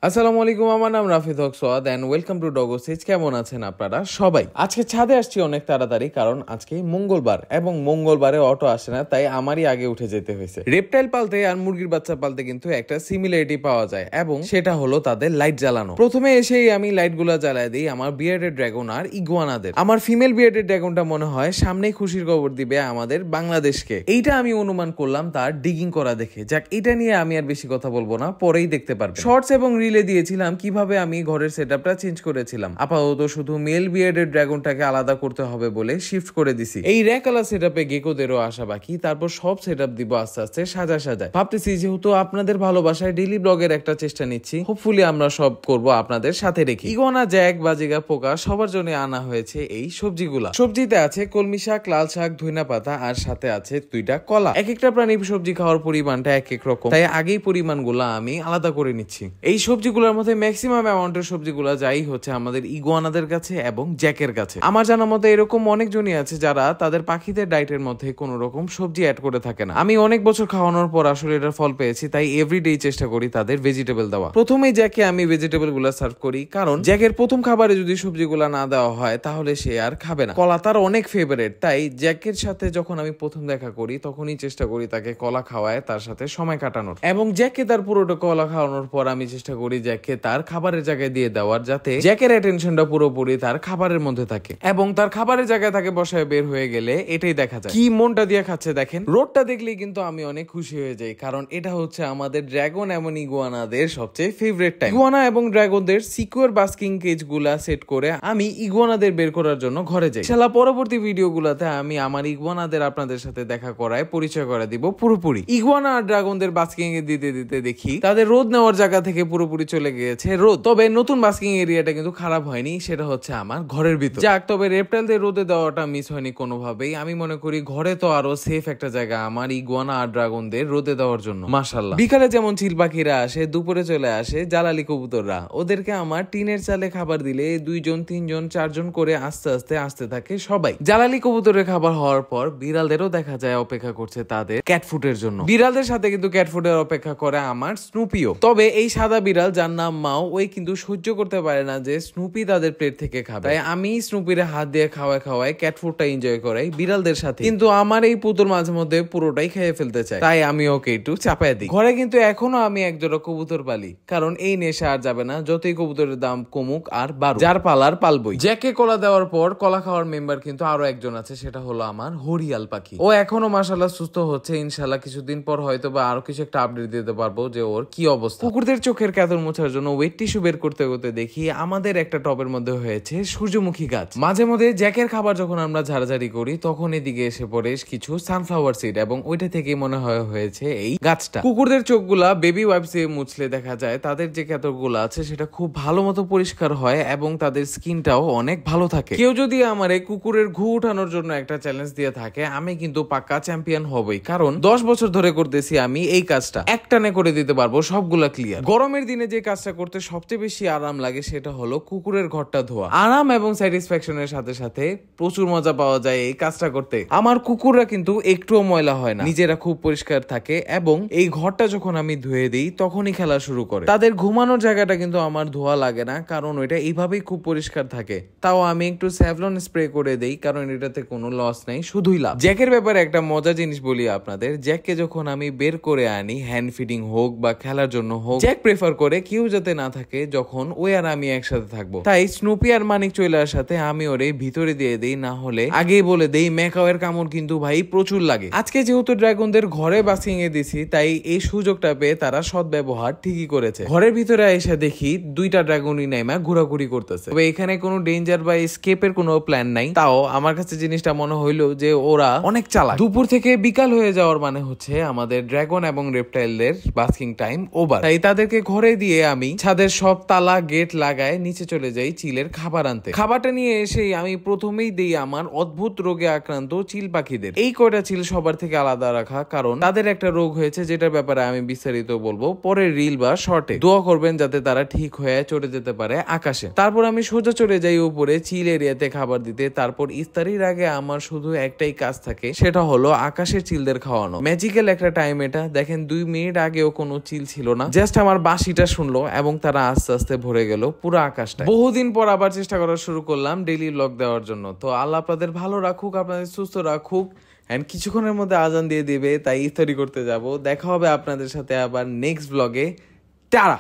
আসসালামু আলাইকুম, আমার নাম রাফিদ হক সোয়াদ এন্ড ওয়েলকাম টু ডগো সেজ। কেমন আছেন আপনারা সবাই? আজকে ছাদে আসছি অনেক তাড়াতাড়ি, কারণ আজকে মঙ্গলবার এবং মঙ্গলবারে অটো আসে না, তাই আমারই আগে উঠে যেতে হয়েছে। রেপটাইল পালতে আর মুরগির বাচ্চা পালতে কিন্তু একটা সিমিলারিটি পাওয়া যায়, এবং সেটা হলো তাদের লাইট জ্বালানো। প্রথমে এসেই আমি লাইট গুলা জ্বালায় দিই আমার বিয়ার্ডেড ড্রাগন আর ইগুয়ানাদের। আমার ফিমেল বিয়ার্ডেড ড্রাগনটা মনে হয় সামনেই খুশির খবর দিবে আমাদের বাংলাদেশকে। এইটা আমি অনুমান করলাম তার ডিগিং করা দেখে। যাক, এটা নিয়ে আমি আর বেশি কথা বলবো না, পরেই দেখতে পারবেন। শর্টস এবং রিলে দিয়েছিলাম কিভাবে আমি ঘরের সেটআপটা চেঞ্জ করেছিলাম। আপাতত শুধু মেল বিয়ার্ডেড ড্রাগনটাকে আলাদা করতে হবে বলে শিফট করে দিছি। এই র্যাকালা সেটআপে গেকোদেরও আসা বাকি, তারপর সব সেটআপ দিব আস্তে আস্তে সাজায়। ভাবতেছি যেহেতু আপনাদের ভালোবাসায় ডেইলি ব্লগের একটা চেষ্টা নিচ্ছি, হোপফুলি আমরা সব করব আপনাদের সাথে রেখে। ইগুয়ানা, জ্যাক, বাজিগা, পোকা সবার জন্য আনা হয়েছে এই সবজিগুলা। সবজিতে আছে কলমি শাক, লাল শাক, ধইনা পাতা, আর সাথে আছে 2টা কলা। এক একটা প্রাণীর সবজি খাওয়ার পরিমাণটা এক এক রকম, তাই আগেই পরিমাণগুলো আমি আলাদা করে নিচ্ছি। এই সবজিগুলোর মধ্যে ম্যাক্সিমাম অ্যামাউন্টের সবজিগুলো যাই হচ্ছে আমাদের ইগুয়ানাদের কাছে এবং জ্যাকের কাছে। আমার জানা মতে এরকম অনেকজনই আছে যারা তাদের পাখিদের ডায়েটের মধ্যে কোনো রকম সবজি অ্যাড করে থাকে না। আমি অনেক বছর খাওয়ানোর পর আসলে এটার ফল পেয়েছি, তাই এভরিডে চেষ্টা করি তাদের ভেজিটেবল দেওয়া। প্রথমেই জ্যাকে আমি ভেজিটেবল গুলা সার্ভ করি, কারণ জ্যাকের প্রথম খাবারে যদি সবজিগুলা না দেওয়া হয় তাহলে সে আর খাবে না। কলা তার অনেক ফেভারিট, তাই জ্যাকের সাথে যখন আমি প্রথম দেখা করি তখনই চেষ্টা করি তাকে কলা খাওয়ায় তার সাথে সময় কাটানোর। এবং জ্যাককে তার পুরোটা কলা খাওয়ানোর পর আমি চেষ্টা করি জ্যাককে তার খাবারের জায়গায় দিয়ে দেওয়ার, যাতে জ্যাকের অ্যাটেনশনটা পুরোপুরি তার খাবারের মধ্যে থাকে এবং তার খাবারের জায়গায় তাকে বসায় বের হয়ে গেলে এটাই দেখা যায়। কি মনটা দিয়ে খাচ্ছে দেখেন। রোডটা দেখলেই কিন্তু আমি অনেক খুশি হয়ে যাই, কারণ এটা হচ্ছে আমাদের ড্রাগন এবং ইগুয়ানাদের সবচেয়ে ফেভারিট টাইম। ইগুয়ানা এবং ড্রাগনদের সিকিউর বাস্কিং কেজ গুলা সেট করে আমি ইগুয়ানাদের বের করার জন্য ঘরে যাই। শালা পরবর্তী ভিডিও গুলাতে আমি আমার ইগুয়ানাদের আপনাদের সাথে দেখা করায় পরিচয় করে দিব পুরোপুরি। ইগুয়ানা আর ড্রাগনদের বাস্কিং এ দিতে দিতে দেখি তাদের রোদ নেওয়ার জায়গা থেকে পুরোপুরি চলে গিয়েছে রোদ। তবে নতুন বাস্কিং এরিয়াটা কিন্তু খারাপ হয়নি, সেটা হচ্ছে আমার ঘরের ভিতর। যাক, তবে রেপটাইলদের রোদে দেওয়াটা মিস হয়নি কোনোভাবেই। আমি মনে করি ঘরে তো আরো সেফ একটা জায়গা আমার ইগুয়ানা আর ড্রাগনদের রোদে দেওয়ার জন্য। মাশাআল্লাহ, বিকালে যেমন চিল পাখিরা আসে, দুপুরে চলে আসে জালালি কবুতররা। ওদেরকে আমার টিনের চালে খাবার দিলে 2জন 3জন 4জন করে আস্তে আস্তে আসতে থাকে সবাই। জালালি কবুতরের খাবার হওয়ার পর বিড়ালদেরও দেখা যায় অপেক্ষা করছে তাদের ক্যাটফুডের জন্য। বিড়ালদের সাথে কিন্তু ক্যাটফুডের অপেক্ষা করে আমার স্নুপিও। তবে এই সাদা বিড়াল যার নাম মাও, ওই কিন্তু সহ্য করতে পারে না যে স্নুপি তাদের প্লেট থেকে খাবে, তাই আমি স্নুপির হাত দিয়ে খাওয়ায় ক্যাটফুডটা এনজয় করাই বিড়ালদের সাথে। কিন্তু আমার এই পুতুল মাঝে মধ্যে পুরোটাই খেয়ে ফেলতে চায়, তাই আমি ওকে একটু চাপায় দিই। ঘরে কিন্তু এখনো আমি একজোড়া কবুতর পালি, কারণ এই নেশা আর যাবে না যতই কবুতরের দাম কমুক আর বাড়ুক। যার পালার পালবই। জ্যাকে কলা দেওয়ার পর কলা খাওয়ার মেম্বার কিন্তু আরো একজন আছে, সেটা হলো আমার হরিয়াল পাখি। ও এখনো মাশাআল্লাহ সুস্থ হচ্ছে। ইনশাআল্লাহ কিছুদিন পর হয়তো বা আরো কিছু একটা আপডেট দিতে পারবো যে ওর কি অবস্থা। কুকুরদের চোখের কাতর মোছার জন্য ওয়েট টিস্যু বের করতে করতে দেখি আমাদের একটা টবের মধ্যে হয়েছে সূর্যমুখী গাছ। মাঝে মধ্যে জ্যাকের খাবার যখন আমরা ঝাড়াঝাড়ি করি তখন এদিকে এসে পড়ে কিছু সানফ্লাওয়ার সিড, এবং ওইটা থেকে মনে হয়েছে এই গাছটা। কুকুরদের চোখগুলা বেবি ওয়াইপস দিয়ে মুছলে দেখা যায় তাদের যে কাতরগুলো আছে সেটা খুব ভালো মতো পরিষ্কার হয় এবং তাদের স্কিনটাও অনেক ভালো থাকে। কেউ যদি আমার এই কুকুরের ঘু উঠানোর জন্য একটা চ্যালেঞ্জ দিয়ে থাকে, আমি কিন্তু পাক্কা চ্যাম্পিয়ন হবই, কারণ 10 বছর ধরে করতেছি আমি এই কাজটা। একটানে করে দিতে পারবো সবগুলা ক্লিয়ার। গরমের দিনে যে কাজটা করতে সবচেয়ে বেশি আরাম লাগে সেটা হলো কুকুরের ঘরটা ধোয়া। আরাম এবং স্যাটিসফ্যাকশনের সাথে সাথে প্রচুর মজা পাওয়া যায় এই কাজটা করতে। আমার কুকুররা কিন্তু একটুও ময়লা হয় না, নিজেরা খুব পরিষ্কার থাকে, এবং এই ঘরটা যখন আমি ধুয়ে দিই তখনই খেলা শুরু করে। তাদের ঘুমানোর জায়গাটা কিন্তু আমার ধোয়া লাগে না, কারণ ওইটা এইভাবেই খুব পরিষ্কার থাকে। তাও আমি একটু স্যাভলন স্প্রে করে দেই, কারণ এটাতে কোনো লস নেই, শুধুই লাভ। জ্যাকের ব্যাপারে একটা মজা জিনিস বলি আপনাদের। জ্যাককে যখন আমি বের করে আনি হ্যান্ড ফিডিং হোক বা খেলার জন্য হোক, জ্যাক প্রেফার করে কেউ যাতে না থাকে যখন ওই আর আমি একসাথে থাকবো। তাই স্নুপি আর মানিক চইলার সাথে আমি ওরে ভিতরে দিয়ে দেই, না হলে আগেই বলে দেই ম্যাকাওয়ের কামড় কিন্তু ভাই প্রচুর লাগে। আজকে যেহেতু ড্রাগনদের ঘরে বাসিং এ দিছি, তাই এই সুযোগটা পেয়ে তারা সৎ ব্যবহার ঠিকই করেছে। ঘরের ভিতরে এসে দেখি 2টা ড্রাগনই নাইমা ঘোরাঘুরি করতেছে। তবে এখানে কোনো ডেঞ্জার বা এসকেপের কোনো প্ল্যান নাই। তাও আমার কাছে জিনিসটা মনে হইলো যে ওরা অনেক চালাক। দুপুর থেকে বিকাল হয়ে যাওয়ার মানে হচ্ছে আমাদের ড্রাগন এবং রেপটাইলদের বাস্কিং টাইম ওভার, তাই তাদেরকে ঘরে দিয়ে আমি ছাদের সব তালা গেট লাগায় নিচে চলে যাই চিলের খাবার আনতে। খাবারটা নিয়ে এসেই আমি প্রথমেই দেই আমার অদ্ভুত রোগে আক্রান্ত চিল পাখিদের। এই কয়টা চিল সবার থেকে আলাদা রাখা, কারণ তাদের একটা রোগ হয়েছে যেটার ব্যাপারে আমি বিস্তারিত বলবো পরের রিল বা শর্টে। দোয়া করবেন যাতে তারা ঠিক হয়ে চড়ে যেতে পারে আকাশে। তারপর আমি সোজা চড়ে যাই উপরে চিল এরিয়াতে খাবার দিতে। তারপর ইফতারির আগে আমার শুধু একটাই কাজ থাকে, সেটা হলো আকাশের চিলদের খাওয়ানো। ম্যাজিক্যাল একটা টাইম এটা। দেখেন 2 মিনিট আগেও কোনো চিল ছিল না, জাস্ট আমার বাঁশিটা শুনলো এবং তারা আস্তে আস্তে ভরে গেল পুরো আকাশটা। বহুদিন পর আবার চেষ্টা করা শুরু করলাম ডেইলি ব্লগ দেওয়ার জন্য। তো আল্লাহ আপনাদের ভালো রাখুক, আপনাদের সুস্থ রাখুক, এন্ড কিছুক্ষণের মধ্যে আজান দিয়ে দিবে, তাই ইফতারি করতে যাব। দেখা হবে আপনাদের সাথে আবার নেক্সট ব্লগে। টাটা।